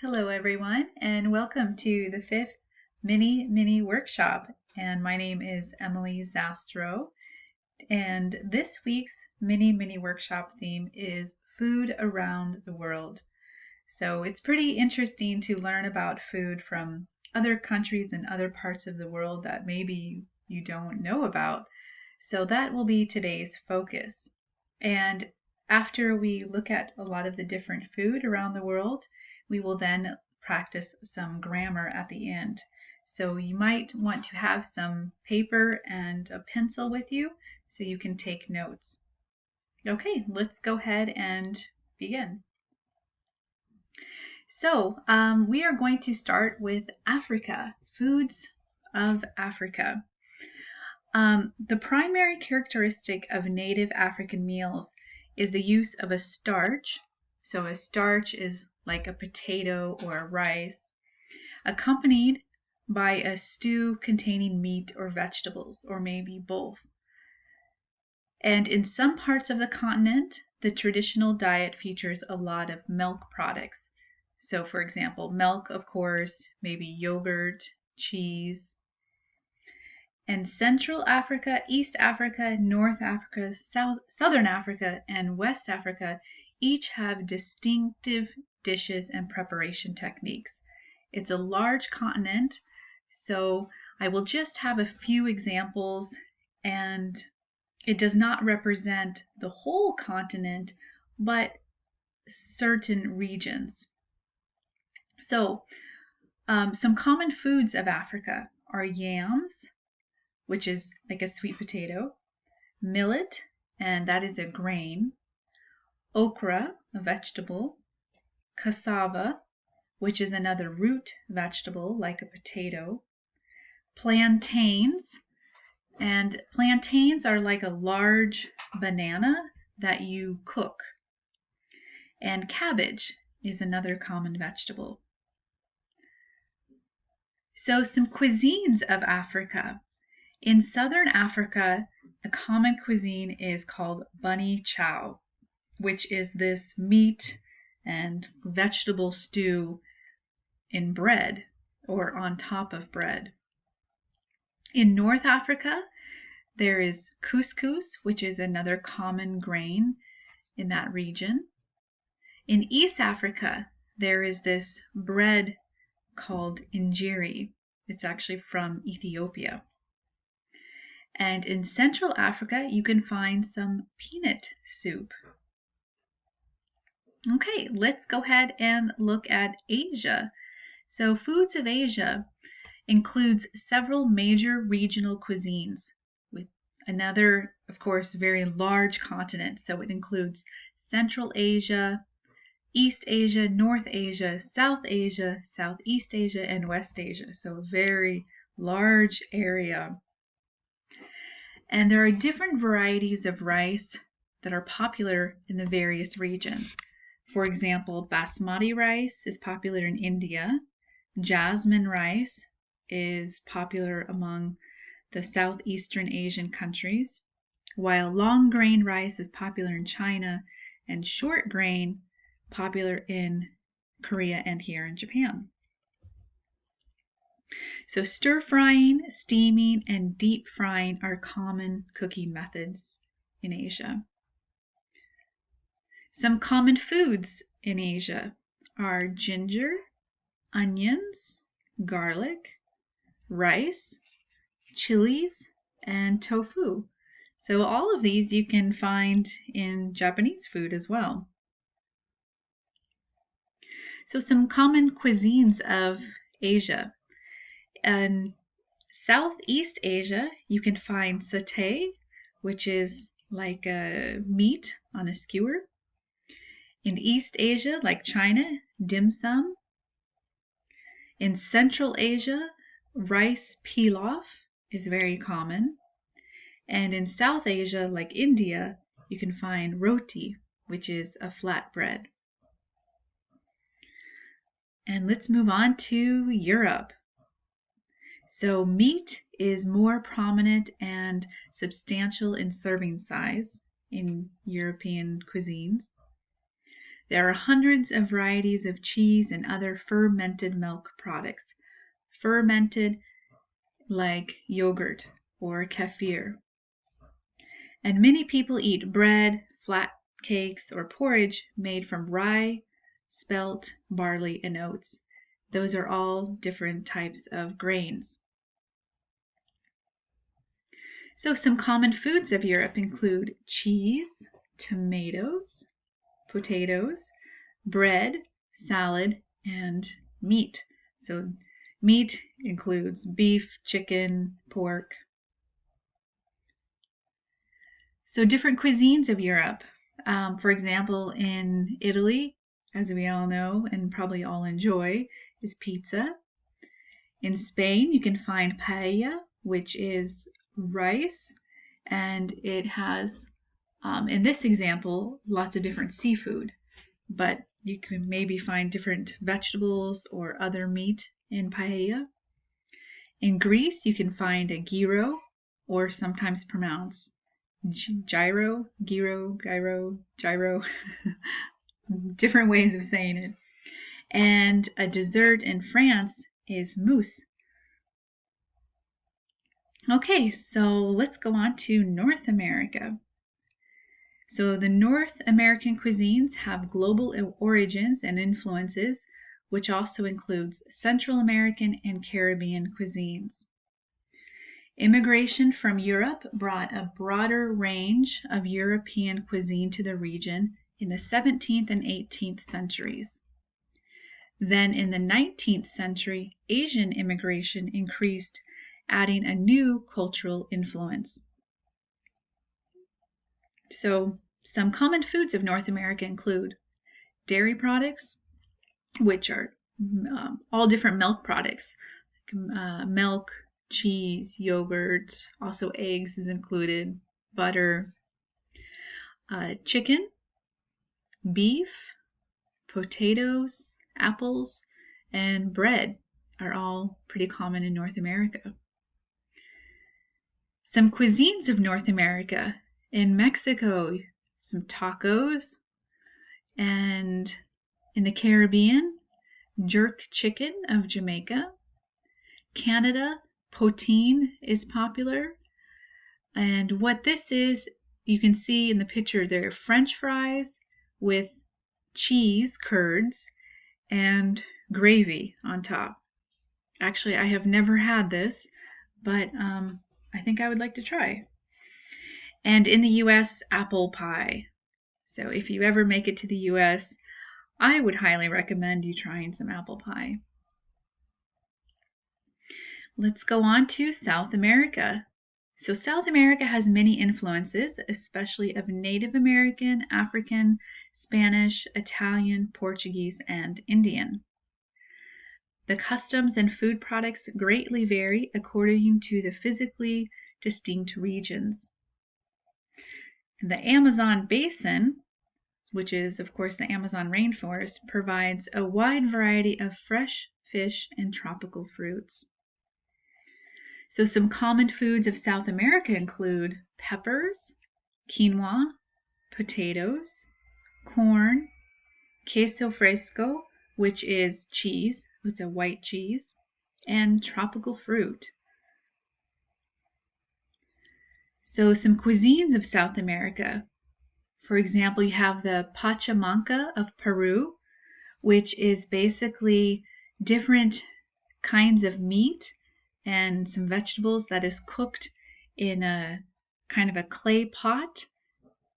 Hello everyone and welcome to the fifth mini workshop, and my name is Emily Zastro, and this week's mini workshop theme is food around the world. So it's pretty interesting to learn about food from other countries and other parts of the world that maybe you don't know about. So that will be today's focus. And after we look at a lot of the different food around the world, we will then practice some grammar at the end. So you might want to have some paper and a pencil with you so you can take notes. Okay, let's go ahead and begin. So we are going to start with Africa, foods of Africa. The primary characteristic of native African meals is the use of a starch. So a starch is like a potato or a rice, accompanied by a stew containing meat or vegetables, or maybe both. And in some parts of the continent, the traditional diet features a lot of milk products. So for example, milk, of course, maybe yogurt, cheese. And Central Africa, East Africa, North Africa, Southern Africa, and West Africa each have distinctive dishes and preparation techniques. It's a large continent, so I will just have a few examples, and it does not represent the whole continent, but certain regions. So, some common foods of Africa are yams, which is like a sweet potato, millet, and that is a grain, okra, a vegetable, cassava, which is another root vegetable like a potato, plantains, and plantains are like a large banana that you cook, and cabbage is another common vegetable. So some cuisines of Africa. In southern Africa, a common cuisine is called bunny chow, which is this meat and vegetable stew in bread or on top of bread. In North Africa, there is couscous, which is another common grain in that region. In East Africa, there is this bread called injiri. It's actually from Ethiopia. And in Central Africa, you can find some peanut soup. Okay, let's go ahead and look at Asia. So foods of Asia includes several major regional cuisines with another, of course, very large continent. So it includes Central Asia, East Asia, North Asia, South Asia, Southeast Asia, and West Asia. So a very large area. And there are different varieties of rice that are popular in the various regions. For example, basmati rice is popular in India. Jasmine rice is popular among the southeastern Asian countries, while long grain rice is popular in China and short grain popular in Korea and here in Japan. So stir frying, steaming, and deep frying are common cooking methods in Asia. Some common foods in Asia are ginger, onions, garlic, rice, chilies, and tofu. So all of these you can find in Japanese food as well. So some common cuisines of Asia. In Southeast Asia, you can find satay, which is like a meat on a skewer. In East Asia, like China, dim sum. In Central Asia, rice pilaf is very common. And in South Asia, like India, you can find roti, which is a flat bread. And let's move on to Europe. So meat is more prominent and substantial in serving size in European cuisines. There are hundreds of varieties of cheese and other fermented milk products. Fermented like yogurt or kefir. And many people eat bread, flat cakes, or porridge made from rye, spelt, barley, and oats. Those are all different types of grains. So some common foods of Europe include cheese, tomatoes, potatoes, bread, salad, and meat. So meat includes beef, chicken, pork. So different cuisines of Europe. For example, in Italy, as we all know and probably all enjoy, is pizza. In Spain, you can find paella, which is rice, and it has, in this example, lots of different seafood, but you can maybe find different vegetables or other meat in paella. In Greece, you can find a gyro, or sometimes pronounced gyro, gyro, different ways of saying it. And a dessert in France is mousse. Okay, so let's go on to North America. So the North American cuisines have global origins and influences, which also includes Central American and Caribbean cuisines. Immigration from Europe brought a broader range of European cuisine to the region in the 17th and 18th centuries. Then in the 19th century, Asian immigration increased, adding a new cultural influence. So some common foods of North America include dairy products, which are all different milk products, milk, cheese, yogurt, also eggs is included, butter, chicken, beef, potatoes, apples, and bread are all pretty common in North America. Some cuisines of North America. In Mexico, some tacos, and in the Caribbean, jerk chicken of Jamaica. Canada, poutine is popular. And what this is, you can see in the picture there, French fries with cheese curds and gravy on top. Actually, I have never had this, but I think I would like to try. And in the US, apple pie. So if you ever make it to the US, I would highly recommend you trying some apple pie. Let's go on to South America. So South America has many influences, especially of Native American, African, Spanish, Italian, Portuguese, and Indian. The customs and food products greatly vary according to the physically distinct regions. The Amazon basin, which is of course the Amazon rainforest, provides a wide variety of fresh fish and tropical fruits. So some common foods of South America include peppers, quinoa, potatoes, corn, queso fresco, which is cheese, it's a white cheese, and tropical fruit. So some cuisines of South America. For example, you have the pachamanca of Peru, which is basically different kinds of meat and some vegetables that is cooked in a kind of a clay pot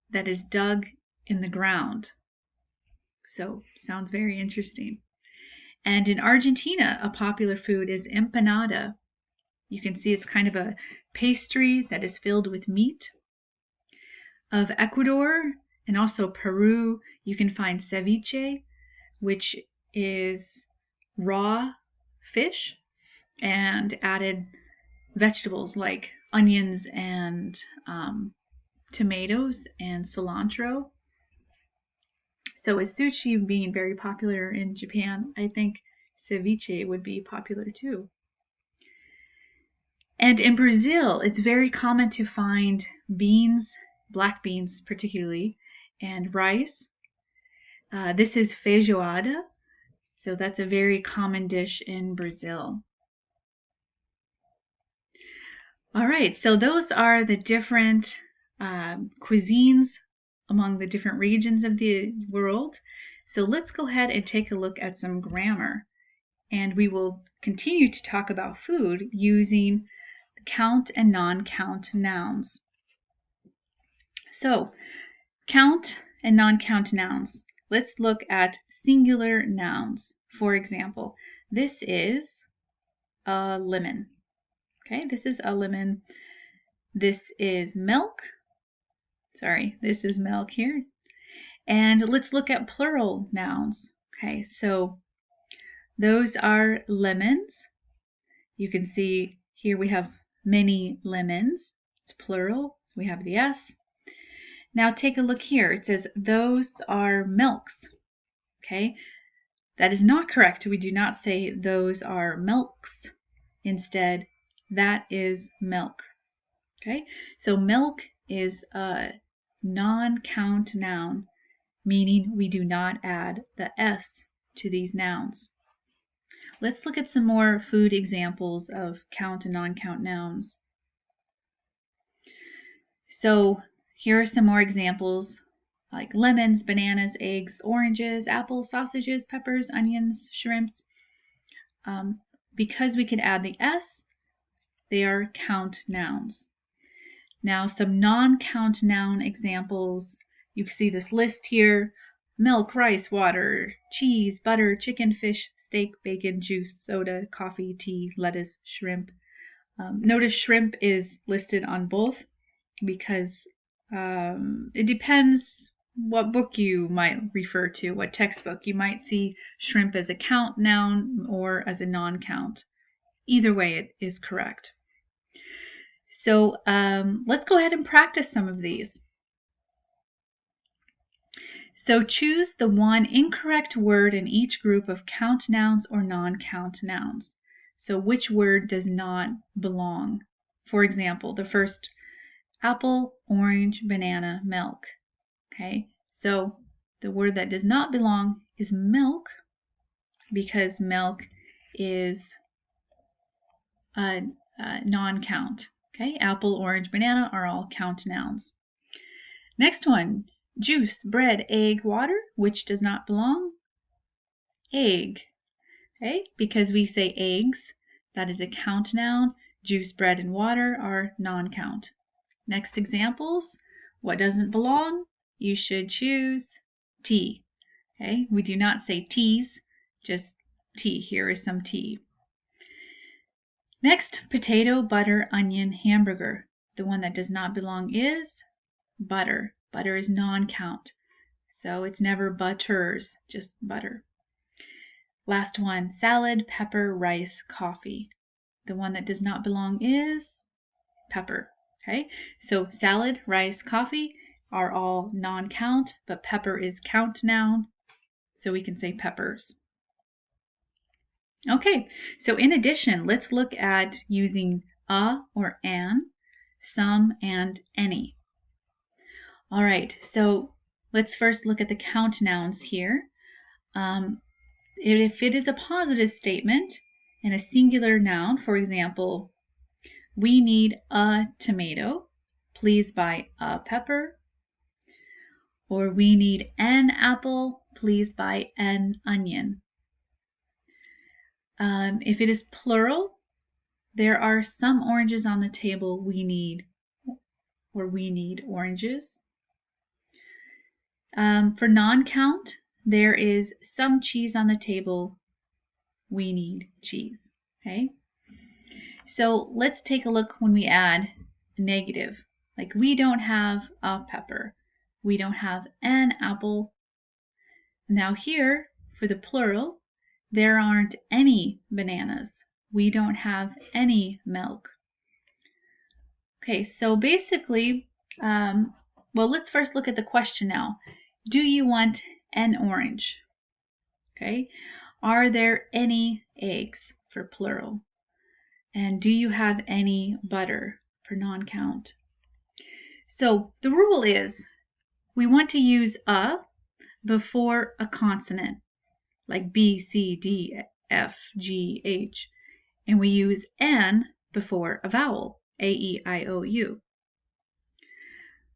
that is dug in the ground. So, sounds very interesting. And in Argentina, a popular food is empanada. You can see it's kind of a pastry that is filled with meat. Of Ecuador and also Peru, you can find ceviche, which is raw fish and added vegetables like onions and tomatoes and cilantro. So with sushi being very popular in Japan, I think ceviche would be popular too. And in Brazil, it's very common to find beans, black beans particularly, and rice. This is feijoada. So that's a very common dish in Brazil. All right, so those are the different cuisines among the different regions of the world. So let's go ahead and take a look at some grammar. And we will continue to talk about food using count and non-count nouns. So, count and non-count nouns. Let's look at singular nouns. For example, this is a lemon. Okay, this is a lemon. This is milk. Sorry, this is milk here. And let's look at plural nouns. Okay, so those are lemons. You can see here we have many lemons. It's plural, so we have the S. Now take a look here. It says those are milks. Okay, that is not correct. We do not say those are milks. Instead, that is milk. Okay, so milk is a non-count noun, meaning we do not add the S to these nouns. Let's look at some more food examples of count and non-count nouns. So here are some more examples like lemons, bananas, eggs, oranges, apples, sausages, peppers, onions, shrimps. Because we can add the S, they are count nouns. Now some non-count noun examples. You can see this list here: milk, rice, water, cheese, butter, chicken, fish, steak, bacon, juice, soda, coffee, tea, lettuce, shrimp. Notice shrimp is listed on both because it depends what book you might refer to, what textbook. You might see shrimp as a count noun or as a non-count. Either way, it is correct. So let's go ahead and practice some of these. So choose the one incorrect word in each group of count nouns or non-count nouns. So which word does not belong? For example, the first, apple, orange, banana, milk. Okay, so the word that does not belong is milk, because milk is a non-count. Okay, apple, orange, banana are all count nouns. Next one, juice, bread, egg, water. Which does not belong? Egg. Okay, because we say eggs, that is a count noun. Juice, bread, and water are non-count. Next examples, what doesn't belong? You should choose tea. Okay, we do not say teas, just tea. Here is some tea. Next, potato, butter, onion, hamburger. The one that does not belong is butter. Butter is non-count, so it's never butters, just butter. Last one, salad, pepper, rice, coffee. The one that does not belong is pepper. Okay, so salad, rice, coffee are all non-count, but pepper is count noun, so we can say peppers. Okay, so in addition, let's look at using a or an, some, and any. All right, so let's first look at the count nouns here. If it is a positive statement and a singular noun, for example, we need a tomato, please buy a pepper. Or we need an apple, please buy an onion. If it is plural, there are some oranges on the table, we need oranges. For non-count, there is some cheese on the table, we need cheese. Okay, so let's take a look when we add negative. Like we don't have a pepper, we don't have an apple. Now here, for the plural, there aren't any bananas. We don't have any milk. Okay, so basically, well, let's first look at the question now. Do you want an orange? Okay, are there any eggs for plural? And do you have any butter for non-count? So the rule is we want to use a, before a consonant, like B, C, D, F, G, H, and we use N before a vowel, A, E, I, O, U.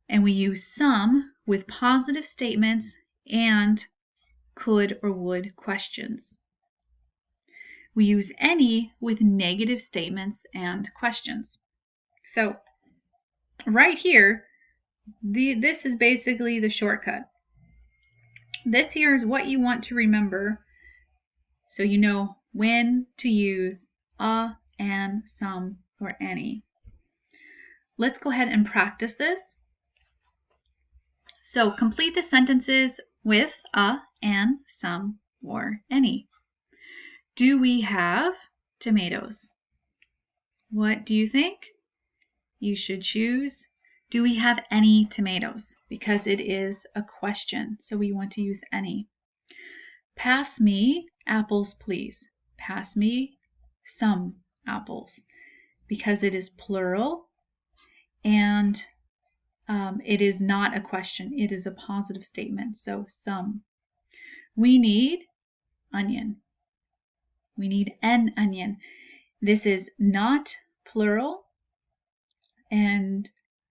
And we use some with positive statements and could or would questions. We use any with negative statements and questions. So right here, this is basically the shortcut. This here is what you want to remember so you know when to use a, and, some, or any. Let's go ahead and practice this. So complete the sentences with a, and, some, or any. Do we have tomatoes? What do you think? You should choose, do we have any tomatoes? Because it is a question, so we want to use any. Pass me apples, please. Pass me some apples. Because it is plural and it is not a question. It is a positive statement, so some. We need onion. We need an onion. This is not plural, and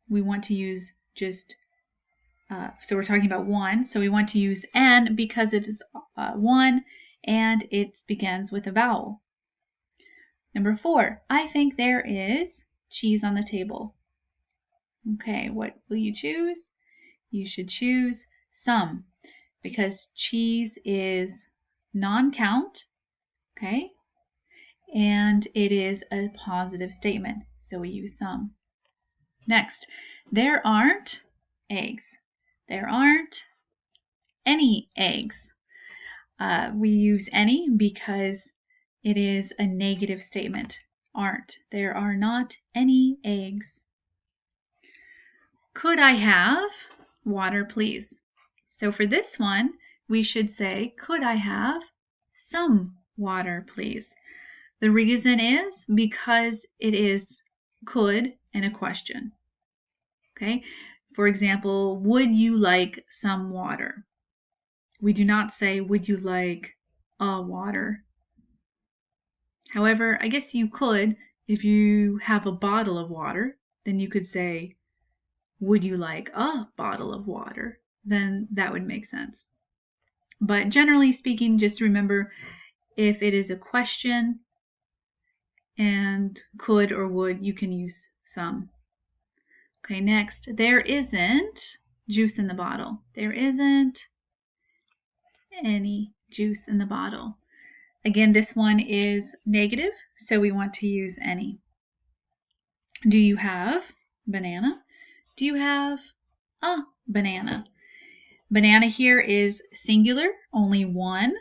we want to use just, so we're talking about one, so we want to use an because it is one and it begins with a vowel. Number 4, I think there is cheese on the table. Okay, what will you choose? You should choose some because cheese is non-count, okay? And it is a positive statement, so we use some. Next, there aren't eggs. There aren't any eggs. We use any because it is a negative statement. Aren't. There are not any eggs. Could I have water, please? So for this one, we should say, could I have some water, please? The reason is because it is could and a question. Okay? For example, would you like some water? We do not say, would you like a water? However, I guess you could, if you have a bottle of water, then you could say, would you like a bottle of water? Then that would make sense. But generally speaking, just remember, if it is a question and could or would, you can use some. Okay, next, there isn't juice in the bottle. There isn't any juice in the bottle. Again, this one is negative, so we want to use any. Do you have banana? Do you have a banana? Banana here is singular, only one,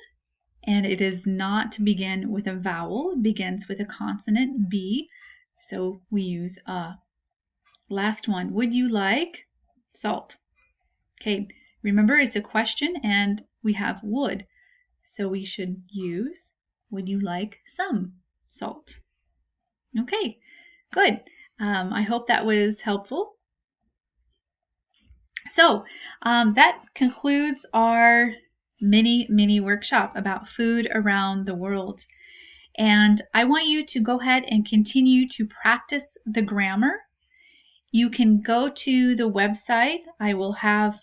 and it does not begin with a vowel. It begins with a consonant, B, so we use a. Last one, would you like salt? Okay, remember it's a question and we have would, so we should use, would you like some salt? Okay, good. I hope that was helpful. So that concludes our mini workshop about food around the world. And I want you to go ahead and continue to practice the grammar. You can go to the website. I will have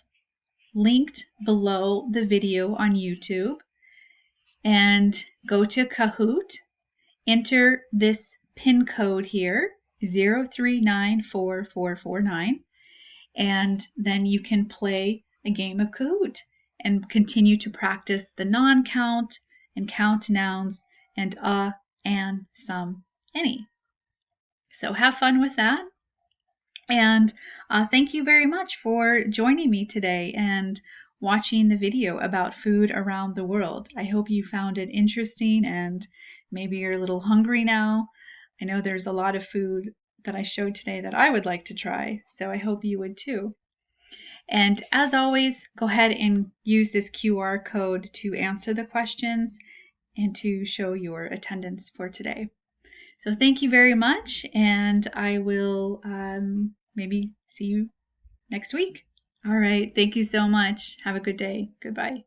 linked below the video on YouTube. And go to Kahoot. Enter this PIN code here, 0394449. And then you can play a game of Kahoot and continue to practice the non-count and count nouns and a, and, some, any. So have fun with that. And thank you very much for joining me today and watching the video about food around the world. I hope you found it interesting and maybe you're a little hungry now. I know there's a lot of food that I showed today that I would like to try, so I hope you would too. And as always, go ahead and use this QR code to answer the questions and to show your attendance for today. So thank you very much, and I will maybe see you next week. All right. Thank you so much. Have a good day. Goodbye.